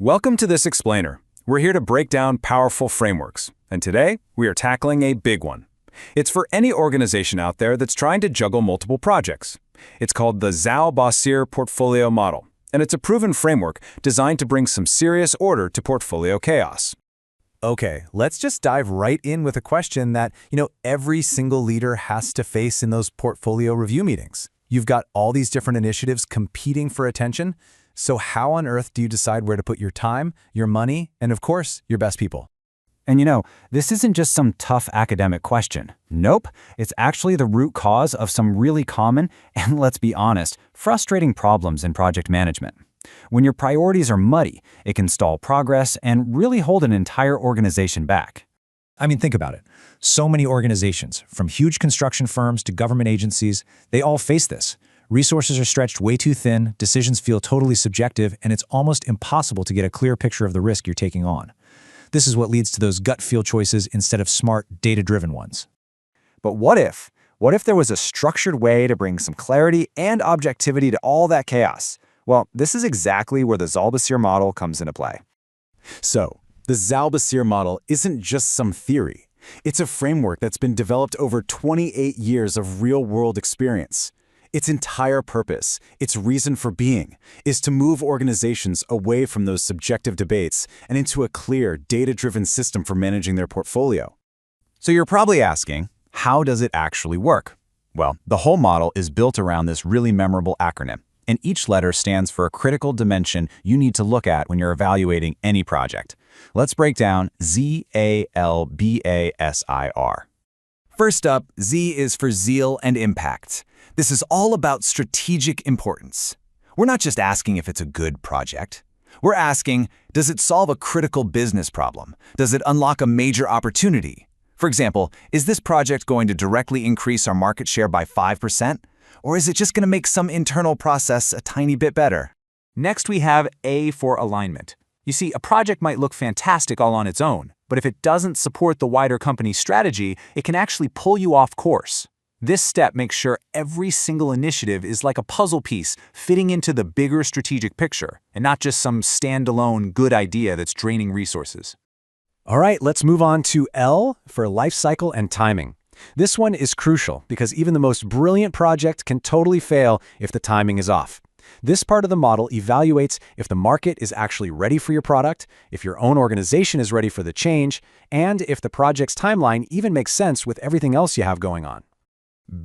Welcome to this explainer. We're here to break down powerful frameworks, and today we are tackling a big one. It's for any organization out there that's trying to juggle multiple projects. It's called the ZALBASIR Portfolio Model, and it's a proven framework designed to bring some serious order to portfolio chaos. Okay, let's just dive right in with a question that, every single leader has to face in those portfolio review meetings. You've got all these different initiatives competing for attention. So how on earth do you decide where to put your time, your money, and of course, your best people? And this isn't just some tough academic question. Nope, it's actually the root cause of some really common, and let's be honest, frustrating problems in project management. When your priorities are muddy, it can stall progress and really hold an entire organization back. Think about it. So many organizations, from huge construction firms to government agencies, they all face this. Resources are stretched way too thin, decisions feel totally subjective, and it's almost impossible to get a clear picture of the risk you're taking on. This is what leads to those gut feel choices instead of smart, data-driven ones. But what if there was a structured way to bring some clarity and objectivity to all that chaos? Well, this is exactly where the ZALBASIR model comes into play. So, the ZALBASIR model isn't just some theory. It's a framework that's been developed over 28 years of real-world experience. Its entire purpose, its reason for being, is to move organizations away from those subjective debates and into a clear, data-driven system for managing their portfolio. So you're probably asking, how does it actually work? Well, the whole model is built around this really memorable acronym, and each letter stands for a critical dimension you need to look at when you're evaluating any project. Let's break down ZALBASIR. First up, Z is for Zeal and impact. This is all about strategic importance. We're not just asking if it's a good project. We're asking, does it solve a critical business problem? Does it unlock a major opportunity? For example, is this project going to directly increase our market share by 5%? Or is it just going to make some internal process a tiny bit better? Next, we have A for alignment. You see, a project might look fantastic all on its own, but if it doesn't support the wider company's strategy, it can actually pull you off course. This step makes sure every single initiative is like a puzzle piece fitting into the bigger strategic picture, and not just some standalone good idea that's draining resources. All right, let's move on to L for life cycle and timing. This one is crucial because even the most brilliant project can totally fail if the timing is off. This part of the model evaluates if the market is actually ready for your product, if your own organization is ready for the change, and if the project's timeline even makes sense with everything else you have going on.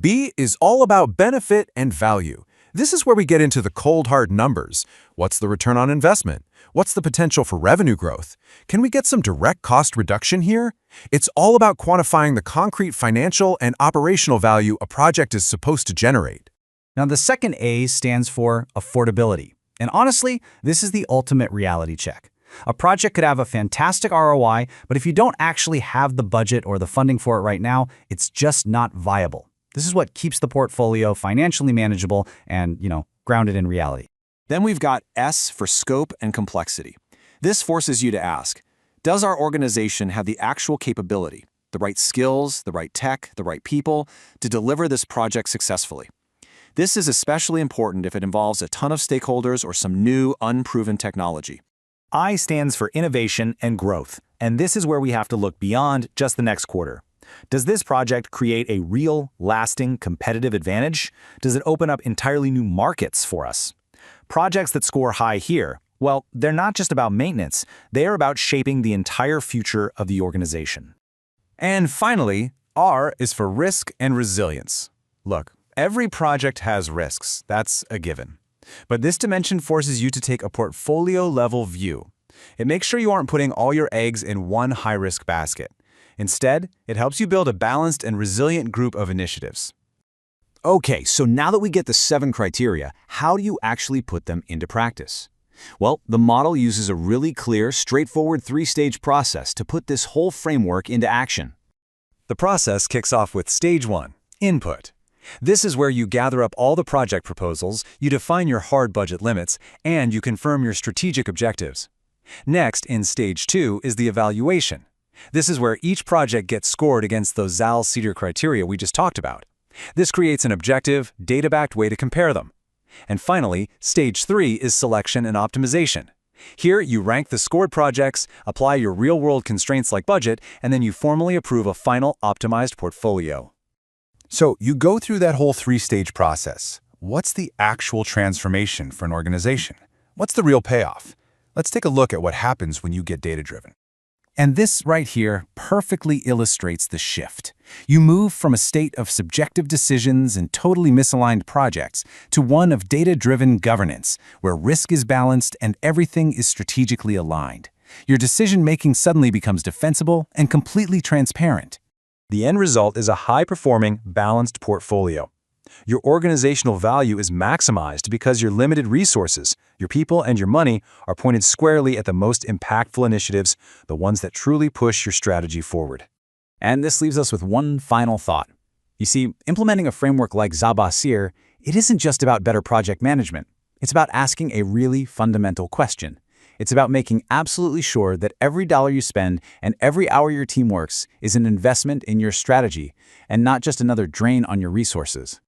B is all about benefit and value. This is where we get into the cold, hard numbers. What's the return on investment? What's the potential for revenue growth? Can we get some direct cost reduction here? It's all about quantifying the concrete financial and operational value a project is supposed to generate. Now, the second A stands for affordability. And honestly, this is the ultimate reality check. A project could have a fantastic ROI, but if you don't actually have the budget or the funding for it right now, it's just not viable. This is what keeps the portfolio financially manageable and, grounded in reality. Then we've got S for scope and complexity. This forces you to ask, does our organization have the actual capability, the right skills, the right tech, the right people to deliver this project successfully? This is especially important if it involves a ton of stakeholders or some new, unproven technology. I stands for innovation and growth, and this is where we have to look beyond just the next quarter. Does this project create a real, lasting, competitive advantage? Does it open up entirely new markets for us? Projects that score high here, well, they're not just about maintenance. They are about shaping the entire future of the organization. And finally, R is for risk and resilience. Look, every project has risks. That's a given. But this dimension forces you to take a portfolio-level view. It makes sure you aren't putting all your eggs in one high-risk basket. Instead, it helps you build a balanced and resilient group of initiatives. Okay, so now that we get the 7 criteria, how do you actually put them into practice? Well, the model uses a really clear, straightforward 3-stage process to put this whole framework into action. The process kicks off with Stage 1, Input. This is where you gather up all the project proposals, you define your hard budget limits, and you confirm your strategic objectives. Next, in Stage 2, is the Evaluation. This is where each project gets scored against those ZALBASIR criteria we just talked about. This creates an objective, data-backed way to compare them. And finally, Stage 3 is Selection and Optimization. Here, you rank the scored projects, apply your real-world constraints like budget, and then you formally approve a final optimized portfolio. So you go through that whole three-stage process. What's the actual transformation for an organization? What's the real payoff? Let's take a look at what happens when you get data-driven. And this right here perfectly illustrates the shift. You move from a state of subjective decisions and totally misaligned projects to one of data-driven governance, where risk is balanced and everything is strategically aligned. Your decision-making suddenly becomes defensible and completely transparent. The end result is a high-performing, balanced portfolio. Your organizational value is maximized because your limited resources, your people, and your money are pointed squarely at the most impactful initiatives, the ones that truly push your strategy forward. And this leaves us with one final thought. You see, implementing a framework like ZALBASIR, it isn't just about better project management. It's about asking a really fundamental question. It's about making absolutely sure that every dollar you spend and every hour your team works is an investment in your strategy and not just another drain on your resources.